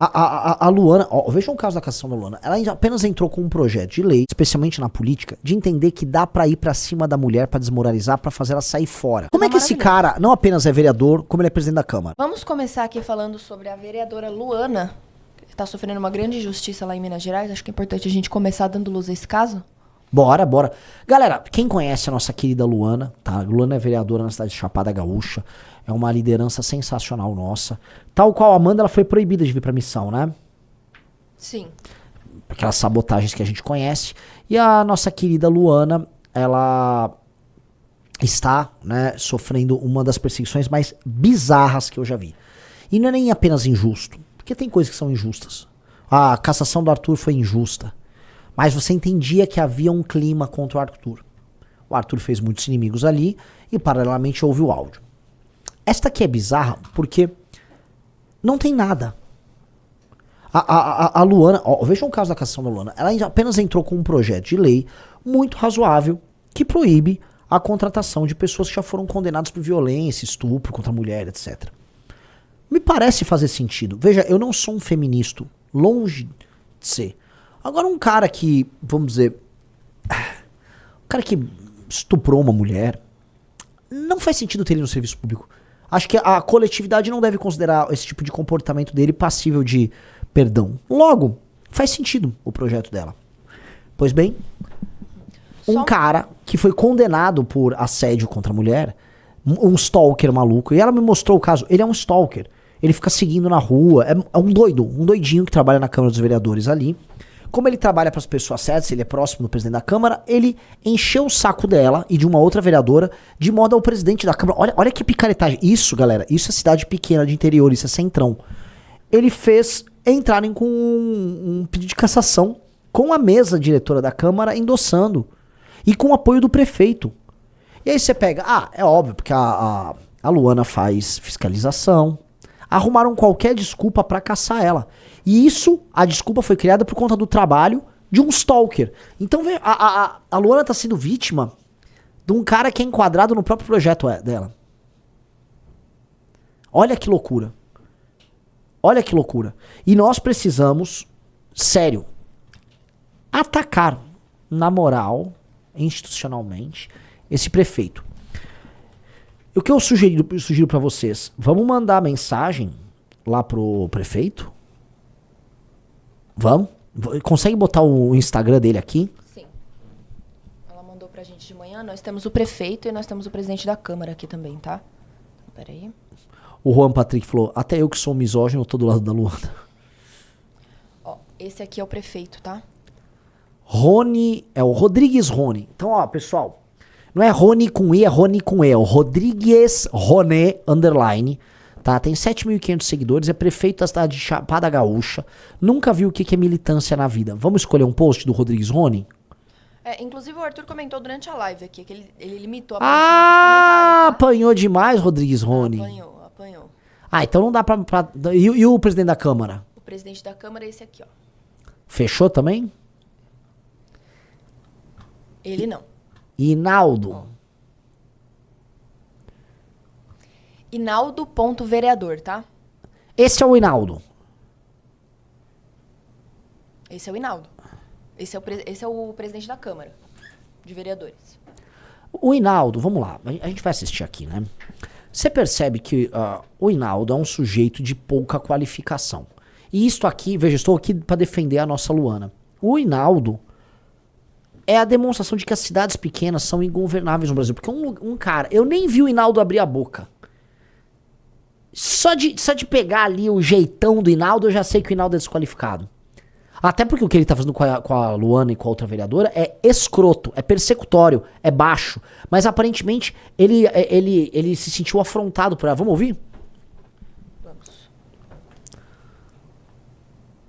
A Luana, ó, vejam o caso da cassação da Luana. Ela apenas entrou com um projeto de lei, especialmente na política, de entender que dá pra ir pra cima da mulher pra desmoralizar, pra fazer ela sair fora. Como é que esse cara não apenas é vereador, como ele é presidente da Câmara? Vamos começar aqui falando sobre a vereadora Luana, que tá sofrendo uma grande injustiça lá em Minas Gerais. Acho que é importante a gente começar dando luz a esse caso. Bora. Galera, quem conhece a nossa querida Luana, tá? Luana é vereadora na cidade de Chapada Gaúcha. É uma liderança sensacional nossa. Tal qual a Amanda, ela foi proibida de vir pra missão, né? Sim. Aquelas sabotagens que a gente conhece. E a nossa querida Luana, ela está, né, sofrendo uma das perseguições mais bizarras que eu já vi. E não é nem apenas injusto, porque tem coisas que são injustas. A cassação do Arthur foi injusta. Mas você entendia que havia um clima contra o Arthur. O Arthur fez muitos inimigos ali e paralelamente houve o áudio. Esta aqui é bizarra porque não tem nada. A Luana, ó, vejam o caso da cassação da Luana. Ela apenas entrou com um projeto de lei muito razoável que proíbe a contratação de pessoas que já foram condenadas por violência, estupro contra a mulher, etc. Me parece fazer sentido. Veja, eu não sou um feminista, longe de ser. Agora um cara que, vamos dizer, um cara que estuprou uma mulher, não faz sentido ter ele no serviço público. Acho que a coletividade não deve considerar esse tipo de comportamento dele passível de perdão. Logo, faz sentido o projeto dela. Pois bem, um cara que foi condenado por assédio contra a mulher, um stalker maluco, e ela me mostrou o caso, ele é um stalker. Ele fica seguindo na rua, é um doidinho que trabalha na Câmara dos Vereadores ali. Como ele trabalha para as pessoas certas, ele é próximo do presidente da Câmara, ele encheu o saco dela e de uma outra vereadora, de modo ao presidente da Câmara. Olha que picaretagem. Isso, galera, isso é cidade pequena de interior, isso é centrão. Ele fez entrarem com um pedido de cassação com a mesa diretora da Câmara endossando. E com o apoio do prefeito. E aí você pega, é óbvio, porque a Luana faz fiscalização. Arrumaram qualquer desculpa pra caçar ela. E isso, a desculpa foi criada por conta do trabalho de um stalker. Então a Luana tá sendo vítima de um cara que é enquadrado no próprio projeto dela. Olha que loucura. Olha que loucura. E nós precisamos, sério, atacar na moral, institucionalmente, esse prefeito. O que eu sugiro pra vocês? Vamos mandar mensagem lá pro prefeito? Vamos? Consegue botar o Instagram dele aqui? Sim. Ela mandou pra gente de manhã. Nós temos o prefeito e nós temos o presidente da Câmara aqui também, tá? Peraí. O Juan Patrick falou, até eu que sou misógino, tô do lado da Luana. Ó, esse aqui é o prefeito, tá? Rony, é o Rodrigues Rony. Então, ó, pessoal, não é Rony com I, é Rony com E. É o Rodrigues Rony, underline, tá? Tem 7.500 seguidores, é prefeito da cidade de Chapada Gaúcha. Nunca viu o que é militância na vida. Vamos escolher um post do Rodrigues Rony? Inclusive o Arthur comentou durante a live aqui, que ele limitou a comentários, tá? Apanhou demais, Rodrigues Rony. Apanhou. Então não dá pra... E o presidente da Câmara? O presidente da Câmara é esse aqui, ó. Fechou também? Ele não. Hinaldo. Hinaldo.vereador, tá? Esse é o Hinaldo. Esse é o Hinaldo. Esse é o presidente da Câmara de Vereadores. O Hinaldo, vamos lá, a gente vai assistir aqui, né? Você percebe que o Hinaldo é um sujeito de pouca qualificação. E isto aqui, veja, estou aqui para defender a nossa Luana. O Hinaldo é a demonstração de que as cidades pequenas são ingovernáveis no Brasil. Porque um cara, eu nem vi o Hinaldo abrir a boca. Só de pegar ali o jeitão do Hinaldo, eu já sei que o Hinaldo é desqualificado. Até porque o que ele tá fazendo com a Luana e com a outra vereadora é escroto, é persecutório, é baixo. Mas aparentemente ele se sentiu afrontado por ela. Vamos ouvir?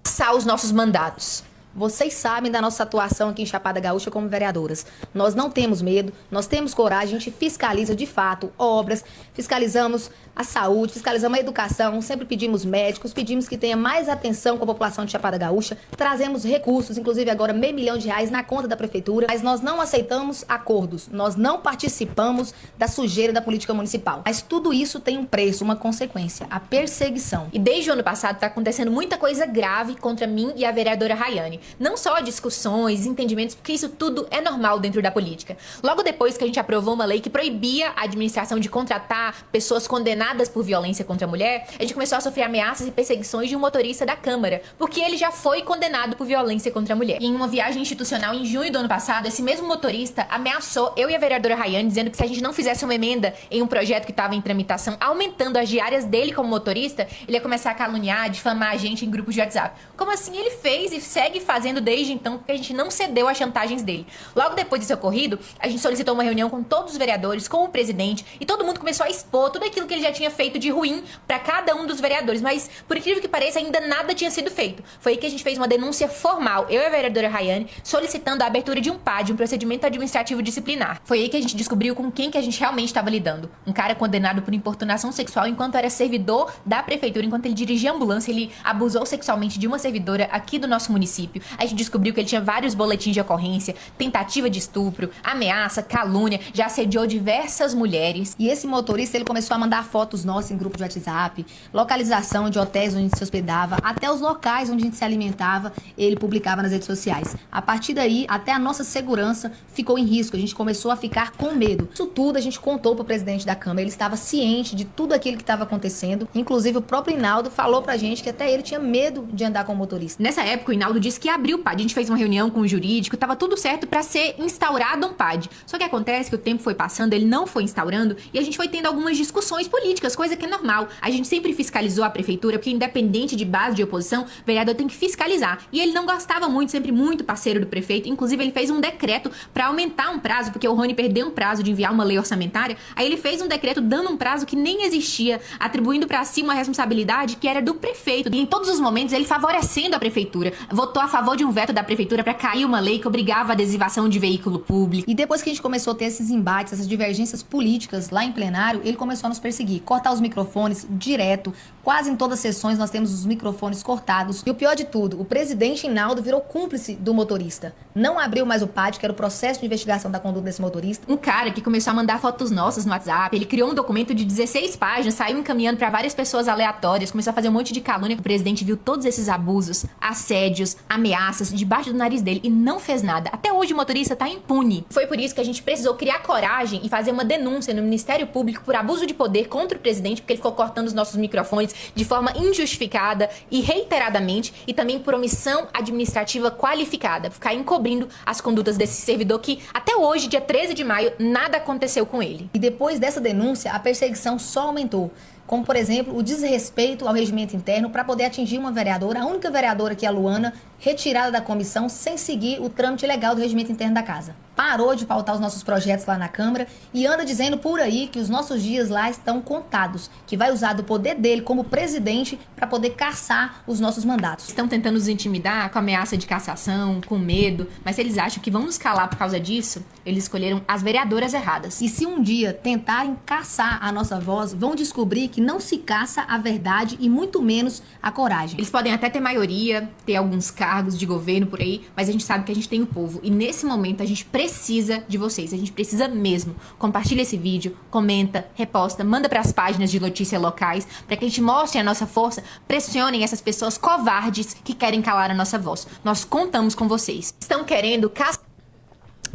Passar os nossos mandados. Vocês sabem da nossa atuação aqui em Chapada Gaúcha como vereadoras. Nós não temos medo, nós temos coragem, a gente fiscaliza de fato obras, fiscalizamos a saúde, fiscalizamos a educação, sempre pedimos médicos, pedimos que tenha mais atenção com a população de Chapada Gaúcha, trazemos recursos, inclusive agora R$500 mil na conta da prefeitura, mas nós não aceitamos acordos, nós não participamos da sujeira da política municipal. Mas tudo isso tem um preço, uma consequência, a perseguição. E desde o ano passado está acontecendo muita coisa grave contra mim e a vereadora Rayane. Não só discussões, entendimentos, porque isso tudo é normal dentro da política. Logo depois que a gente aprovou uma lei que proibia a administração de contratar pessoas condenadas por violência contra a mulher, a gente começou a sofrer ameaças e perseguições de um motorista da Câmara, porque ele já foi condenado por violência contra a mulher. E em uma viagem institucional em junho do ano passado, esse mesmo motorista ameaçou eu e a vereadora Rayane, dizendo que se a gente não fizesse uma emenda em um projeto que estava em tramitação, aumentando as diárias dele como motorista, ele ia começar a caluniar, difamar a gente em grupos de WhatsApp. Como assim ele fez e segue fazendo desde então, porque a gente não cedeu às chantagens dele. Logo depois desse ocorrido, a gente solicitou uma reunião com todos os vereadores, com o presidente, e todo mundo começou a expor tudo aquilo que ele já tinha feito de ruim para cada um dos vereadores, mas por incrível que pareça, ainda nada tinha sido feito. Foi aí que a gente fez uma denúncia formal, eu e a vereadora Rayane, solicitando a abertura de um PAD, um procedimento administrativo disciplinar. Foi aí que a gente descobriu com quem que a gente realmente estava lidando. Um cara condenado por importunação sexual enquanto era servidor da prefeitura, enquanto ele dirigia a ambulância, ele abusou sexualmente de uma servidora aqui do nosso município. A gente descobriu que ele tinha vários boletins de ocorrência, tentativa de estupro, ameaça, calúnia, já assediou diversas mulheres. E esse motorista, ele começou a mandar fotos nossas em grupo de WhatsApp, localização de hotéis onde a gente se hospedava, até os locais onde a gente se alimentava, ele publicava nas redes sociais. A partir daí, até a nossa segurança ficou em risco, a gente começou a ficar com medo. Isso tudo a gente contou pro presidente da Câmara, ele estava ciente de tudo aquilo que estava acontecendo, inclusive o próprio Inaldo falou pra gente que até ele tinha medo de andar com o motorista. Nessa época, o Inaldo disse que abriu o PAD, a gente fez uma reunião com o jurídico, tava tudo certo pra ser instaurado um PAD. Só que acontece que o tempo foi passando, ele não foi instaurando, e a gente foi tendo algumas discussões políticas, coisa que é normal. A gente sempre fiscalizou a prefeitura, porque independente de base de oposição, o vereador tem que fiscalizar. E ele não gostava muito, sempre muito parceiro do prefeito, inclusive ele fez um decreto pra aumentar um prazo, porque o Rony perdeu um prazo de enviar uma lei orçamentária, aí ele fez um decreto dando um prazo que nem existia, atribuindo pra si uma responsabilidade que era do prefeito. E em todos os momentos ele favorecendo a prefeitura, votou a favor de um veto da prefeitura pra cair uma lei que obrigava a adesivação de veículo público. E depois que a gente começou a ter esses embates, essas divergências políticas lá em plenário, ele começou a nos perseguir, cortar os microfones direto. Quase em todas as sessões nós temos os microfones cortados. E o pior de tudo, o presidente Inaldo virou cúmplice do motorista. Não abriu mais o PAD, que era o processo de investigação da conduta desse motorista. Um cara que começou a mandar fotos nossas no WhatsApp, ele criou um documento de 16 páginas, saiu encaminhando pra várias pessoas aleatórias, começou a fazer um monte de calúnia. O presidente viu todos esses abusos, assédios, ameaças debaixo do nariz dele e não fez nada. Até hoje o motorista tá impune. Foi por isso que a gente precisou criar coragem e fazer uma denúncia no Ministério Público por abuso de poder contra o presidente, porque ele ficou cortando os nossos microfones de forma injustificada e reiteradamente, e também por omissão administrativa qualificada, ficar encobrindo as condutas desse servidor que até hoje, dia 13 de maio, nada aconteceu com ele. E depois dessa denúncia, a perseguição só aumentou. Como, por exemplo, o desrespeito ao regimento interno para poder atingir uma vereadora, a única vereadora que é a Luana, retirada da comissão sem seguir o trâmite legal do regimento interno da casa. Parou de pautar os nossos projetos lá na Câmara e anda dizendo por aí que os nossos dias lá estão contados, que vai usar do poder dele como presidente para poder caçar os nossos mandatos. Estão tentando nos intimidar com ameaça de cassação, com medo, mas se eles acham que vão nos calar por causa disso, eles escolheram as vereadoras erradas. E se um dia tentarem caçar a nossa voz, vão descobrir que não se caça a verdade e muito menos a coragem. Eles podem até ter maioria, ter alguns cargos de governo por aí, mas a gente sabe que a gente tem o povo. E nesse momento a gente precisa de vocês, a gente precisa mesmo. Compartilha esse vídeo, comenta, reposta, manda para as páginas de notícia locais, para que a gente mostre a nossa força, pressionem essas pessoas covardes que querem calar a nossa voz. Nós contamos com vocês. Estão querendo caçar...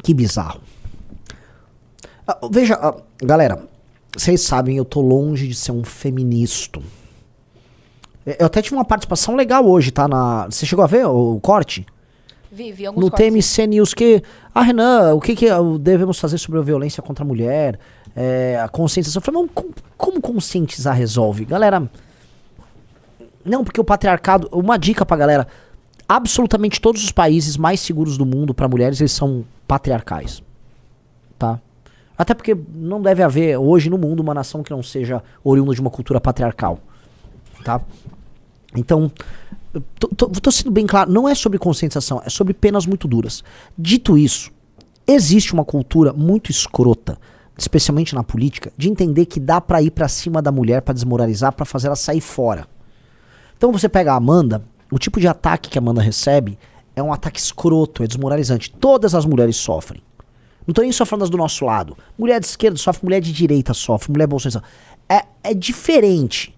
Que bizarro. Veja, galera, vocês sabem, eu tô longe de ser um feminista. Eu até tive uma participação legal hoje, tá? Você chegou a ver o corte? Vi alguns no cortes. TMC News, que... Renan, o que devemos fazer sobre a violência contra a mulher? A conscientização. Eu falei, mas como conscientizar resolve? Galera, não, porque o patriarcado... Uma dica pra galera. Absolutamente todos os países mais seguros do mundo pra mulheres, eles são patriarcais. Tá? Até porque não deve haver hoje no mundo uma nação que não seja oriunda de uma cultura patriarcal. Tá? Então, Tô sendo bem claro, não é sobre conscientização, é sobre penas muito duras. Dito isso, existe uma cultura muito escrota, especialmente na política, de entender que dá pra ir pra cima da mulher pra desmoralizar, pra fazer ela sair fora. Então você pega a Amanda, o tipo de ataque que a Amanda recebe é um ataque escroto, é desmoralizante. Todas as mulheres sofrem. Não tô nem só falando das do nosso lado. Mulher de esquerda sofre, mulher de direita sofre, mulher bolsonarista. É diferente.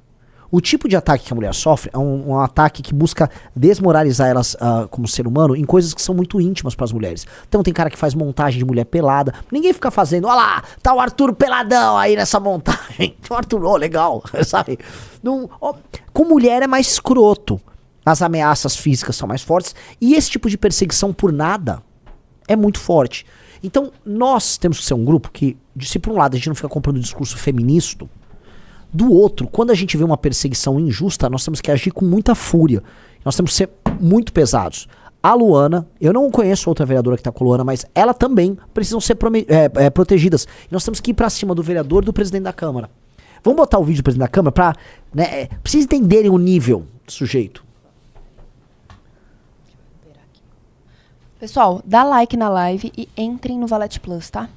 O tipo de ataque que a mulher sofre é um ataque que busca desmoralizar elas como ser humano em coisas que são muito íntimas para as mulheres. Então tem cara que faz montagem de mulher pelada. Ninguém fica fazendo, olha lá, tá o Arthur peladão aí nessa montagem. O Arthur, legal, sabe? Não, com mulher é mais escroto. As ameaças físicas são mais fortes. E esse tipo de perseguição por nada é muito forte. Então nós temos que ser um grupo que, se por um lado a gente não fica comprando o discurso feminista, do outro, quando a gente vê uma perseguição injusta, nós temos que agir com muita fúria. Nós temos que ser muito pesados. A Luana, eu não conheço outra vereadora que tá com a Luana, mas ela também precisam ser protegidas. E nós temos que ir pra cima do vereador e do presidente da Câmara. Vamos botar o vídeo do presidente da Câmara pra... Né, precisa entenderem o nível do sujeito. Pessoal, dá like na live e entrem no Valete Plus, tá?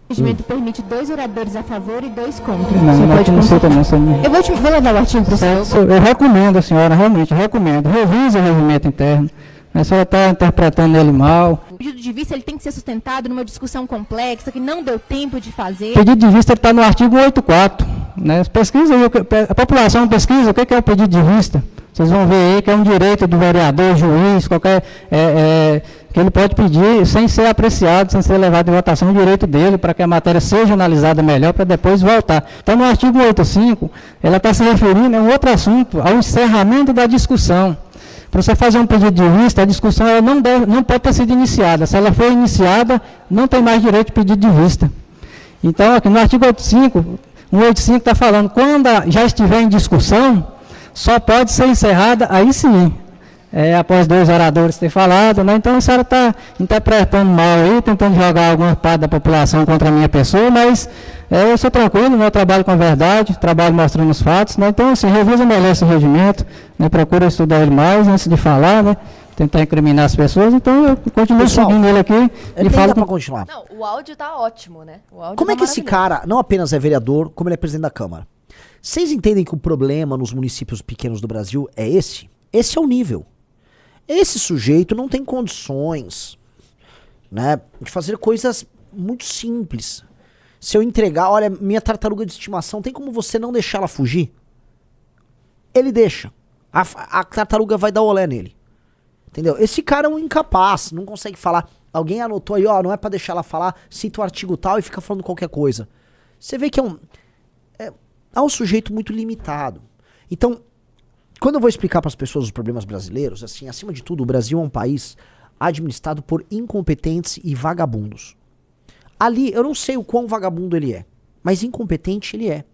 O regimento permite 2 oradores a favor e 2 contra. Não, aqui não aceita não. Eu vou levar o artigo para o senhor. Eu recomendo, a senhora, realmente, recomendo. Revise o regimento interno. A senhora está interpretando ele mal. O pedido de vista ele tem que ser sustentado numa discussão complexa que não deu tempo de fazer. O pedido de vista está no artigo 184. Né? Pesquisa aí, a população pesquisa o que é o pedido de vista. Vocês vão ver aí que é um direito do vereador, juiz, qualquer... que ele pode pedir sem ser apreciado, sem ser levado em votação, o direito dele para que a matéria seja analisada melhor para depois voltar. Então, no artigo 185, ela está se referindo a um outro assunto, ao encerramento da discussão. Para você fazer um pedido de vista, a discussão ela não pode ter sido iniciada. Se ela for iniciada, não tem mais direito de pedido de vista. Então, aqui no artigo 185 está falando, quando já estiver em discussão, só pode ser encerrada, aí sim, após 2 oradores ter falado, né? Então a senhora está interpretando mal aí, tentando jogar alguma parte da população contra a minha pessoa, mas eu sou tranquilo, eu trabalho com a verdade, trabalho mostrando os fatos, né? Então assim, revisa melhor esse regimento, né? Procura estudar ele mais antes de falar, né? Tentar incriminar as pessoas, então eu continuo seguindo ele aqui e falo pra continuar. Não, o áudio tá ótimo, né? O áudio Como tá é que esse cara não apenas é vereador, como ele é presidente da Câmara? Vocês entendem que o problema nos municípios pequenos do Brasil é esse? Esse é o nível. Esse sujeito não tem condições, né, de fazer coisas muito simples. Se eu entregar, olha, minha tartaruga de estimação, tem como você não deixar ela fugir? Ele deixa. A tartaruga vai dar olé nele. Entendeu? Esse cara é um incapaz, não consegue falar. Alguém anotou aí, ó, não é pra deixar ela falar, cita o artigo tal e fica falando qualquer coisa. Você vê que é um sujeito muito limitado. Então, quando eu vou explicar para as pessoas os problemas brasileiros, assim, acima de tudo, o Brasil é um país administrado por incompetentes e vagabundos. Ali, eu não sei o quão vagabundo ele é, mas incompetente ele é.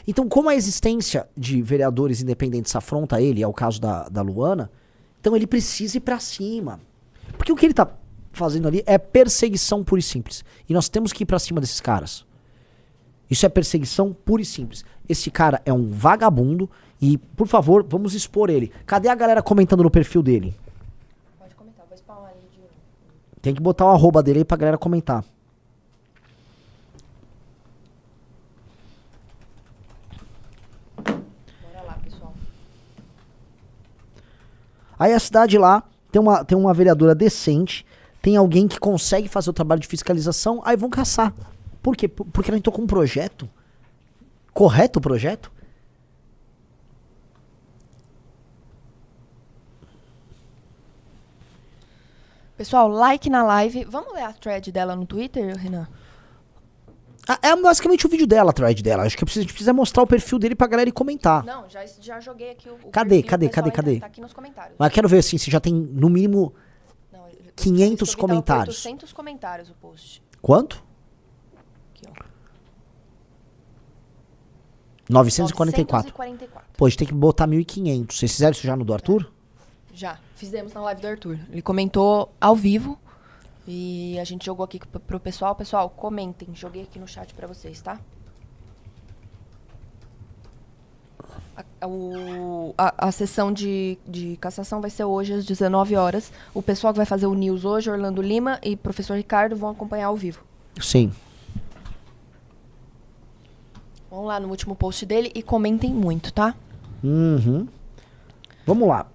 Então, como a existência de vereadores independentes afronta ele, é o caso da Luana, então ele precisa ir para cima. Porque o que ele tá fazendo ali é perseguição pura e simples. E nós temos que ir para cima desses caras. Isso é perseguição pura e simples. Esse cara é um vagabundo e, por favor, vamos expor ele. Cadê a galera comentando no perfil dele? Pode comentar, vou spamar ele de novo. Tem que botar o arroba dele aí pra galera comentar. Bora lá, pessoal. Aí a cidade lá tem uma vereadora decente, tem alguém que consegue fazer o trabalho de fiscalização, aí vão caçar. Por quê? Porque ela entrou com um projeto. Correto o projeto? Pessoal, like na live. Vamos ler a thread dela no Twitter, Renan? É basicamente o vídeo dela, a thread dela. Acho que a gente precisa mostrar o perfil dele pra galera ir comentar. Não, já joguei aqui o Cadê? perfil, Cadê? pessoal, tá aqui nos comentários. Mas quero ver assim, se já tem no mínimo Não, 500 esse que eu vi, tá comentários. 800 comentários o post. Quanto? Aqui, ó. 944. 944. Pô, a gente tem que botar 1.500. Vocês fizeram isso já no do Arthur? Já, fizemos na live do Arthur. Ele comentou ao vivo e a gente jogou aqui pro pessoal. Pessoal, comentem. Joguei aqui no chat pra vocês, tá? A sessão de cassação vai ser hoje às 19 horas. O pessoal que vai fazer o news hoje, Orlando Lima e professor Ricardo, vão acompanhar ao vivo. Sim. Vão lá no último post dele e comentem muito, tá? Vamos lá.